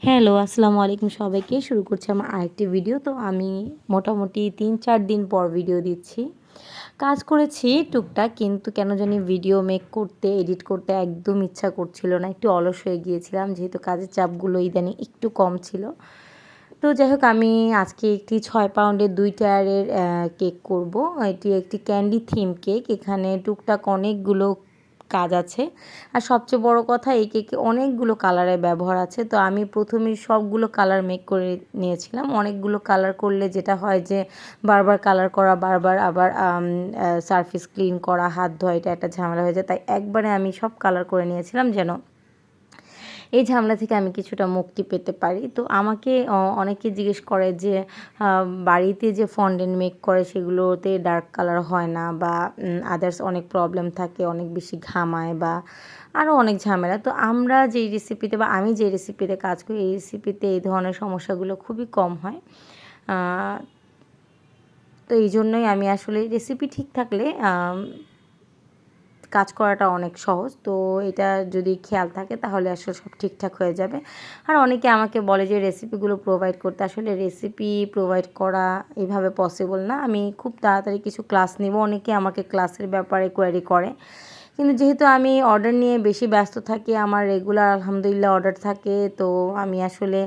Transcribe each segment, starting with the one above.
Hello, আসসালামু আলাইকুম সবাইকে। শুরু করছি আমার আরেকটি ভিডিও। তো আমি মোটামুটি ৩-৪ দিন পর ভিডিও দিচ্ছি। কাজ করেছি টুকটাক, কিন্তু কেন জানি ভিডিও মেক করতে, এডিট করতে একদম ইচ্ছা করছিল না। একটু অলস হয়ে গিয়েছিলাম, যেহেতু কাজের চাপগুলো ইদানিং একটু কম ছিল। তো যাই হোক, আমি আজকে একটি ৬ পাউন্ডের ২ টায়ারের কেক করব। এটি একটি ক্যান্ডি থিম কেক। এখানে টুকটাক অনেকগুলো কাজ আছে। আর সবচেয়ে বড় কথা, এই কেকে অনেকগুলো কালারের ব্যবহার আছে। তো আমি প্রথমেই সবগুলো কালার মেক করে নিয়েছিলাম। অনেকগুলো কালার করলে যেটা হয় যে বারবার কালার করা, বারবার আবার সারফেস ক্লিন করা, হাত ধোয়া, এটা একটা ঝামেলা হয়ে যায়। তাই একবারে আমি সব কালার করে নিয়েছিলাম, যেন এই ঝামেলা থেকে আমি কিছুটা মুক্তি পেতে পারি। তো আমাকে অনেকে জিজ্ঞেস করে যে বাড়িতে যে ফন্ডেন্ট মেক করে সেগুলোতে ডার্ক কালার হয় না, বা আদার্স অনেক প্রবলেম থাকে, অনেক বেশি ঘামায় বা আরও অনেক ঝামেলা। তো আমরা যেই রেসিপিতে বা আমি যে রেসিপিতে কাজ করি, এই রেসিপিতে এই ধরনের সমস্যাগুলো খুবই কম হয়। তো এই জন্যই আমি আসলে রেসিপি ঠিক থাকলে কাজ করাটা অনেক সহজ। তো এটা যদি খেয়াল থাকে তাহলে আসলে সব ঠিকঠাক হয়ে যাবে। আর অনেকে আমাকে বলে যে রেসিপিগুলো প্রোভাইড করতে। আসলে রেসিপি প্রোভাইড করা এভাবে পসিবল না। আমি খুব তাড়াতাড়ি কিছু ক্লাস নেব। অনেকে আমাকে ক্লাসের ব্যাপারে কোয়েরি করে। কিন্তু যেহেতু আমি অর্ডার নিয়ে বেশি ব্যস্ত থাকি, আমার রেগুলার আলহামদুলিল্লাহ অর্ডার থাকে, তো আমি আসলে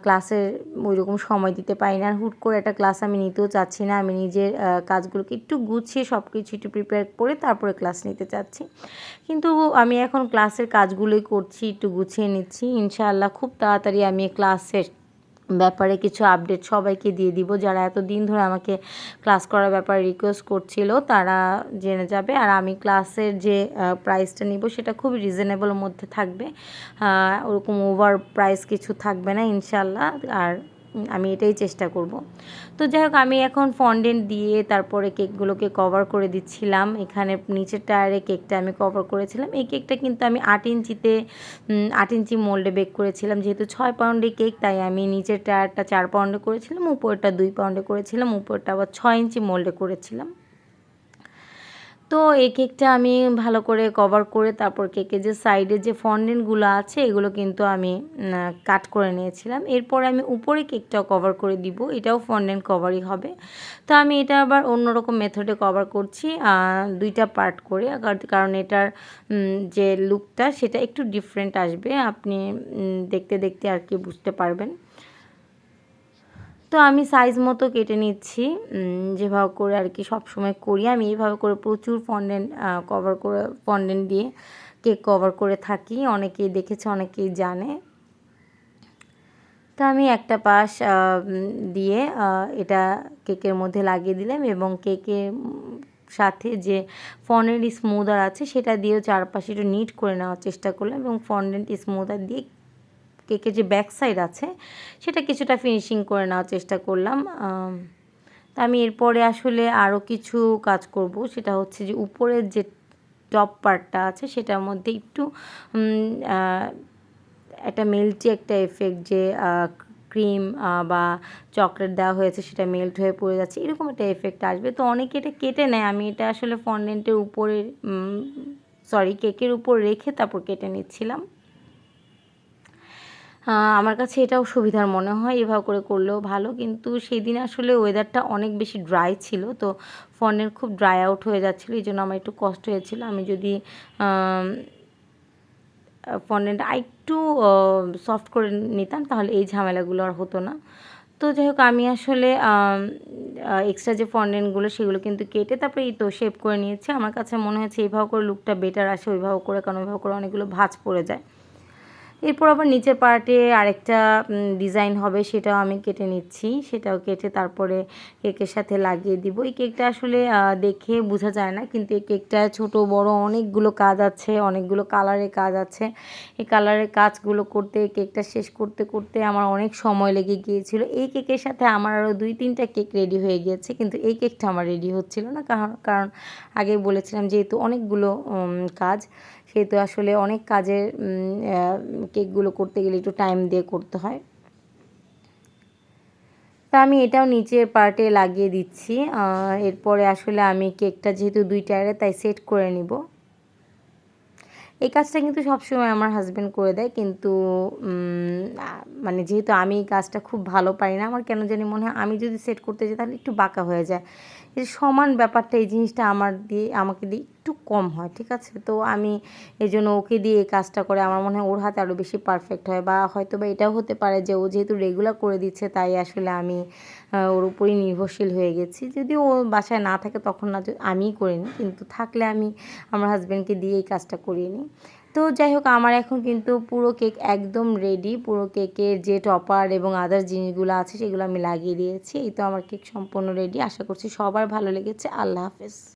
ক্লাসের ওইরকম সময় দিতে পারি না। আর হুট করে একটা ক্লাস আমি নিতেও চাচ্ছি না। আমি নিজের কাজগুলোকে একটু গুছিয়ে সব কিছু একটু প্রিপেয়ার করে তারপরে ক্লাস নিতে চাচ্ছি। কিন্তু আমি এখন ক্লাসের কাজগুলোই করছি, একটু গুছিয়ে নিচ্ছি। ইনশাআল্লাহ খুব তাড়াতাড়ি আমি ক্লাসের ব্যাপারে কিছু আপডেট সবাইকে দিয়ে দিব। যারা এতদিন ধরে আমাকে ক্লাস করার ব্যাপারে রিকোয়েস্ট করছিল, তারা জেনে যাবে। আর আমি ক্লাসের যে প্রাইসটা নিব সেটা খুব রিজনেবলের মধ্যে থাকবে। ওরকম ওভার প্রাইস কিছু থাকবে না ইনশাআল্লাহ। আর আমি এটাই চেষ্টা করব। তো যাই হোক, আমি এখন ফন্ডেন্ট দিয়ে তারপরে কেকগুলোকে কভার করে দিচ্ছিলাম। এখানে নিচের টায়ারে কেকটা আমি কভার করেছিলাম। এই কেকটা কিন্তু আমি ৮ ইঞ্চি মোল্ডে বেক করেছিলাম। যেহেতু ৬ পাউন্ডের কেক, তাই আমি নিচের টায়ারটা ৪ পাউন্ডে করেছিলাম, উপরটা ২ পাউন্ডে করেছিলাম, উপরটা আবার ৬ ইঞ্চি মোল্ডে করেছিলাম। তো এই কেকটা আমি ভালো করে কভার করে তারপর কেকের যে সাইডে যে ফন্ডেন্টগুলো আছে এগুলো কিন্তু আমি কাট করে নিয়েছিলাম। এরপর আমি উপরে কেকটাও কভার করে দিব, এটাও ফন্ডেন্ট কভারই হবে। তো আমি এটা আবার অন্যরকম মেথডে কভার করছি, ২টা পার্ট করে, কারণ এটার যে লুকটা সেটা একটু ডিফারেন্ট আসবে। আপনি দেখতে দেখতে আর কি বুঝতে পারবেন। তো আমি সাইজ মতো কেটে নিচ্ছি, যেভাবে করে আর কি সবসময় করি। আমি এইভাবে করে প্রচুর ফন্ডেন্ট দিয়ে কেক কভার করে থাকি। অনেকেই দেখেছে, অনেকেই জানে। তো আমি একটা পাশ দিয়ে এটা কেকের মধ্যে লাগিয়ে দিলাম, এবং কেকের সাথে যে ফন্ডেন্ট স্মুদার আছে সেটা দিয়েও চারপাশে একটু নিট করে নেওয়ার চেষ্টা করলাম, এবং ফন্ডেন্ট স্মুদার দিয়ে কেকের যে ব্যাক সাইড আছে সেটা কিছুটা ফিনিশিং করে নেওয়ার চেষ্টা করলাম। তা আমি এরপরে আসলে আরও কিছু কাজ করব, সেটা হচ্ছে যে উপরের যে টপ পার্টটা আছে সেটার মধ্যে একটু একটা মেল্টি একটা এফেক্ট, যে ক্রিম বা চকলেট দেওয়া হয়েছে সেটা মেল্ট হয়ে পড়ে যাচ্ছে, এরকম একটা এফেক্ট আসবে। তো অনেকে এটা কেটে নেয়, আমি এটা আসলে ফন্ডেন্টের উপরে কেকের উপর রেখে তারপর কেটে নিচ্ছিলাম। আমার কাছে এটাও সুবিধার মনে হয়, এভাবে করে করলেও ভালো। কিন্তু সেদিন আসলে ওয়েদারটা অনেক বেশি ড্রাই ছিল, তো ফন্ডেন্ট খুব ড্রাই আউট হয়ে যাচ্ছিলো, এই জন্য আমার একটু কষ্ট হয়েছিল। আমি যদি ফন্ডেন্ট আরেকটু সফট করে নিতাম তাহলে এই ঝামেলাগুলো আর হতো না। তো যাই হোক, আমি আসলে এক্সট্রা যে ফন্ডেন্টগুলো সেগুলো কিন্তু কেটে তারপরে এই তো শেপ করে নিয়েছি। আমার কাছে মনে হয়েছে এইভাবে করে লুকটা বেটার আসে ওইভাবে করে, কারণ ওইভাবে করে অনেকগুলো ভাঁজ পড়ে যায়। এরপর আবার নিচের পার্টে আরেকটা ডিজাইন হবে, সেটাও আমি কেটে নিচ্ছি। সেটাও কেটে তারপরে কেকের সাথে লাগিয়ে দিব। এই কেকটা আসলে দেখে বোঝা যায় না, কিন্তু এই কেকটায় ছোট বড় অনেকগুলো কাজ আছে, অনেকগুলো কালারের কাজ আছে। এই কালারের কাজগুলো করতে, কেকটা শেষ করতে করতে আমার অনেক সময় লেগে গিয়েছিল। এই কেকের সাথে আমার আরও 2-3টা কেক রেডি হয়ে গিয়েছে, কিন্তু এই কেকটা আমার রেডি হচ্ছিল না, কারণ আগেই বলেছিলাম যেহেতু অনেকগুলো কাজ, সেহেতু আসলে অনেক কাজের কেকগুলো করতে গেলে একটু টাইম দিয়ে করতে হয়। তা আমি এটাও নিচের পার্টে লাগিয়ে দিচ্ছি। এরপরে আসলে আমি কেকটা যেহেতু 2 টায়ারে, তাই সেট করে নিব। এই কাজটা কিন্তু সবসময় আমার হাজব্যান্ড করে দেয়, কিন্তু মানে যেহেতু আমি এই কাজটা খুব ভালো পারি না, আমার কেন জানি মনে হয় আমি যদি সেট করতে যাই তাহলে একটু বাঁকা হয়ে যায়। এই সমান ব্যাপারটা, এই জিনিসটা আমাকে দিয়ে একটু কম হয়, ঠিক আছে? তো আমি এই জন্য ওকে দিয়ে এই কাজটা করে, আমার মনে হয় ওর হাতে আরও বেশি পারফেক্ট হয়। বা হয়তো বা এটাও হতে পারে যে ও যেহেতু রেগুলার করে দিচ্ছে, তাই আসলে আমি ওর উপরই নির্ভরশীল হয়ে গেছি। যদিও ও বাসায় না থাকে তখন না আমিই করে নিই, কিন্তু থাকলে আমি আমার হাজব্যান্ডকে দিয়ে এই কাজটা করিয়ে নিই। তো যাই হোক, আমার এখন কিন্তু পুরো কেক একদম রেডি। পুরো কেকের যে টপার এবং আদার্স জিনিসগুলো আছে সেগুলো আমি লাগিয়ে দিয়েছি। এই তো আমার কেক সম্পূর্ণ রেডি। আশা করছি সবার ভালো লেগেছে। আল্লাহ হাফেজ।